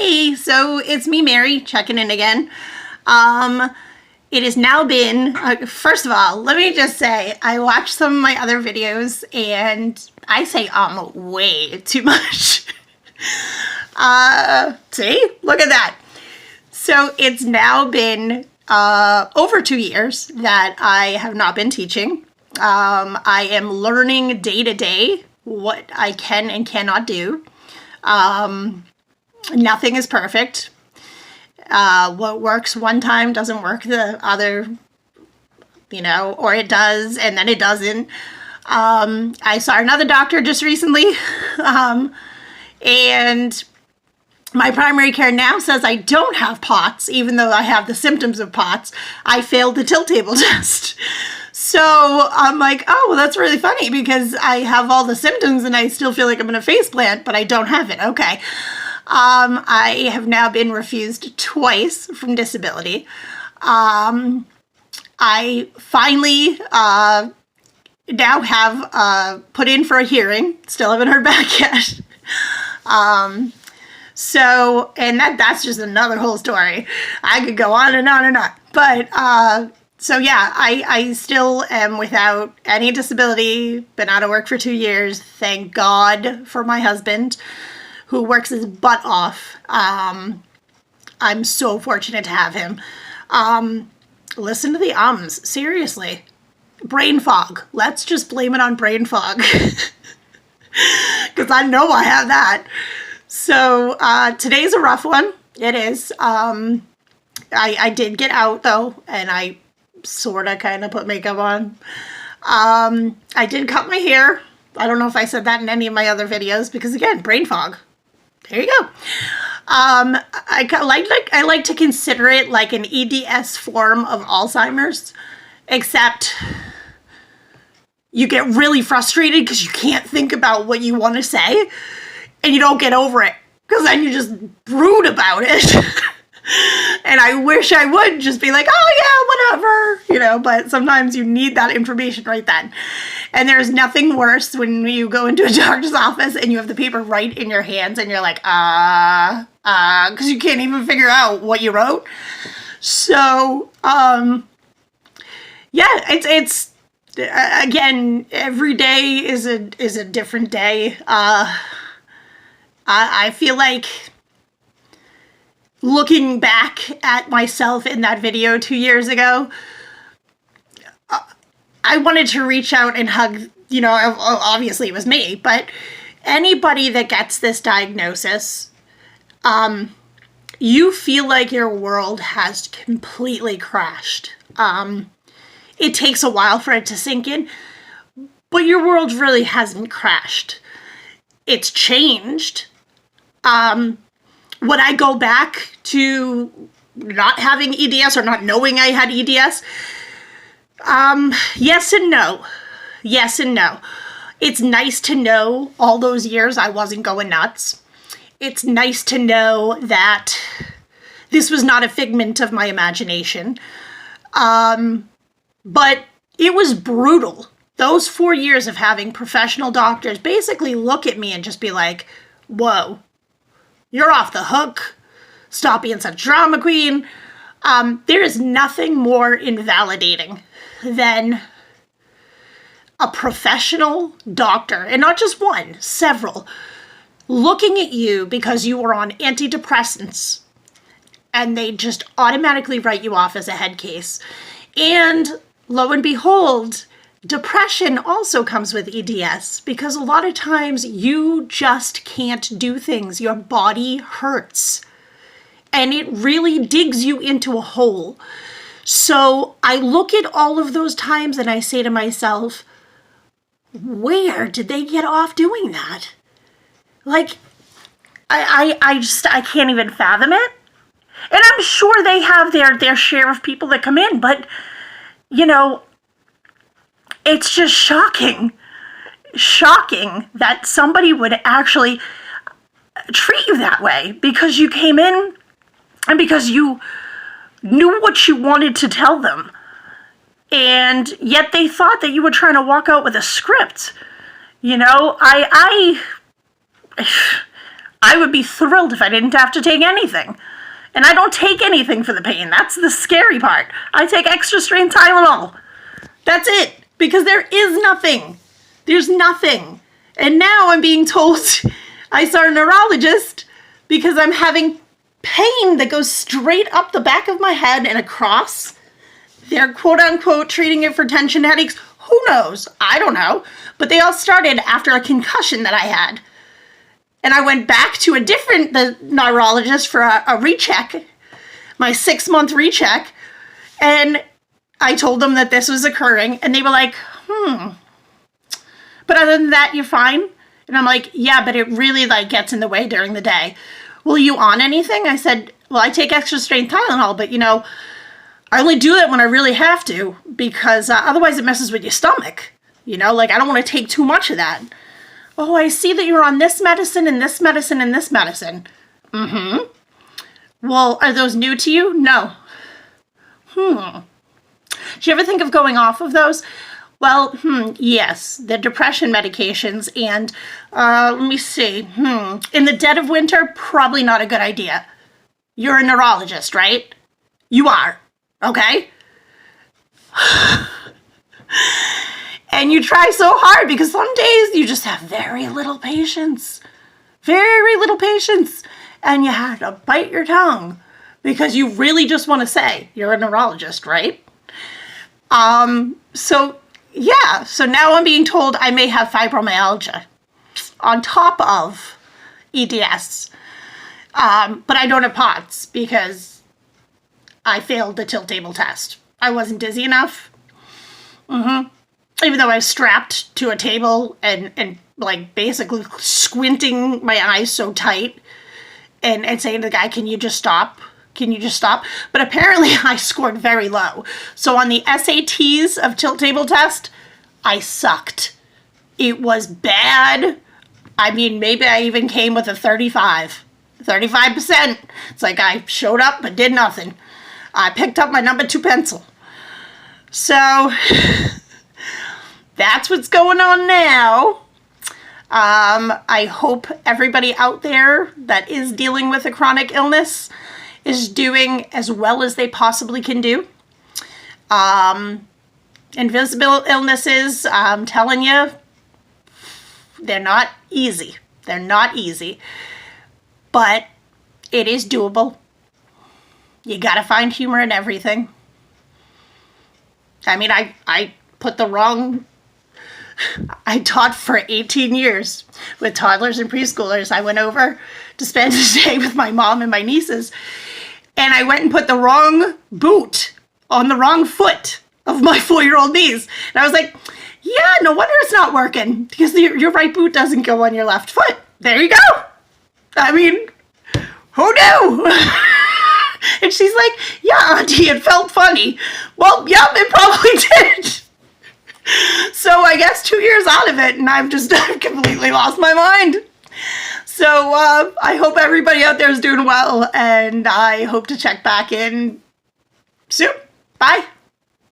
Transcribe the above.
Hey, so it's me, Mary, checking in again. It has now been, first of all, let me just say, I watched some of my other videos and I say way too much. See? Look at that. So it's now been over 2 years that I have not been teaching. I am learning day to day what I can and cannot do. Nothing is perfect. What works one time doesn't work the other, or it does and then it doesn't. I saw another doctor just recently, and my primary care now says I don't have POTS, even though I have the symptoms of POTS. I failed the tilt table test. So I'm like, oh, well, that's really funny because I have all the symptoms and I still feel like I'm in a faceplant, but I don't have it. Okay. I have now been refused twice from disability. I finally now have put in for a hearing. Still haven't heard back yet. So, and that's just another whole story. I could go on and on and on. But, so yeah, I still am without any disability, been out of work for 2 years. Thank God for my husband, who works his butt off. I'm so fortunate to have him. Listen to the ums, seriously. Brain fog. Let's just blame it on brain fog. Because I know I have that. So today's a rough one. It is. I did get out though, and I sort of kind of put makeup on. I did cut my hair. I don't know if I said that in any of my other videos because again, brain fog. There you go. I like to consider it like an EDS form of Alzheimer's, except you get really frustrated because you can't think about what you want to say and you don't get over it because then you just brood about it. And I wish I would just be like, oh yeah, whatever, but sometimes you need that information right then. And there's nothing worse when you go into a doctor's office and you have the paper right in your hands and you're like, because you can't even figure out what you wrote. So, yeah, it's again, every day is a different day. I feel like looking back at myself in that video 2 years ago, I wanted to reach out and hug, obviously it was me, but anybody that gets this diagnosis, you feel like your world has completely crashed. It takes a while for it to sink in, but your world really hasn't crashed. It's changed. Would I go back to not having EDS or not knowing I had EDS? Yes and no. Yes and no. It's nice to know all those years I wasn't going nuts. It's nice to know that this was not a figment of my imagination. But it was brutal. Those 4 years of having professional doctors basically look at me and just be like, whoa, you're off the hook. Stop being such a drama queen. There is nothing more invalidating than a professional doctor, and not just one, several, looking at you because you were on antidepressants and they just automatically write you off as a head case. And lo and behold, depression also comes with EDS because a lot of times you just can't do things. Your body hurts and it really digs you into a hole. So I look at all of those times and I say to myself, where did they get off doing that? Like, I can't even fathom it. And I'm sure they have their share of people that come in, but, it's just shocking that somebody would actually treat you that way because you came in and because you knew what you wanted to tell them. And yet they thought that you were trying to walk out with a script. I I would be thrilled if I didn't have to take anything. And I don't take anything for the pain. That's the scary part. I take extra strength Tylenol. That's it. Because there is nothing. There's nothing. And now I'm being told I saw a neurologist because I'm having pain that goes straight up the back of my head and across. They're quote unquote treating it for tension headaches. Who knows? I don't know. But they all started after a concussion that I had. And I went back to a different neurologist for a recheck, my 6-month recheck. And I told them that this was occurring. And they were like, But other than that, you're fine? And I'm like, yeah, but it really gets in the way during the day. Well, are you on anything? I said, well, I take extra strength Tylenol, but I only do that when I really have to because otherwise it messes with your stomach. I don't want to take too much of that. Oh, I see that you're on this medicine and this medicine and this medicine. Mm-hmm. Well, are those new to you? No. Do you ever think of going off of those? Well, yes, the depression medications and, let me see, in the dead of winter, probably not a good idea. You're a neurologist, right? You are, okay? And you try so hard because some days you just have very little patience. Very little patience. And you have to bite your tongue because you really just want to say you're a neurologist, right? So now I'm being told I may have fibromyalgia on top of EDS. But I don't have POTS because I failed the tilt table test. I wasn't dizzy enough. Even though I was strapped to a table and basically squinting my eyes so tight and saying to the guy, can you just stop? Can you just stop? But apparently I scored very low. So on the SATs of tilt table test, I sucked. It was bad. I mean, maybe I even came with a 35%. It's like I showed up but did nothing. I picked up my number 2 pencil. So that's what's going on now. I hope everybody out there that is dealing with a chronic illness is doing as well as they possibly can do. Invisible illnesses, I'm telling you, they're not easy. They're not easy. But it is doable. You gotta find humor in everything. I mean, I put the wrong... I taught for 18 years with toddlers and preschoolers. I went over to spend a day with my mom and my nieces, and I went and put the wrong boot on the wrong foot of my 4-year-old niece. And I was like, yeah, no wonder it's not working, because your right boot doesn't go on your left foot. There you go. I mean, who knew? And she's like, yeah, Auntie, it felt funny. Well, yep, it probably did. So I guess 2 years out of it, and I've completely lost my mind. So I hope everybody out there is doing well, and I hope to check back in soon. Bye.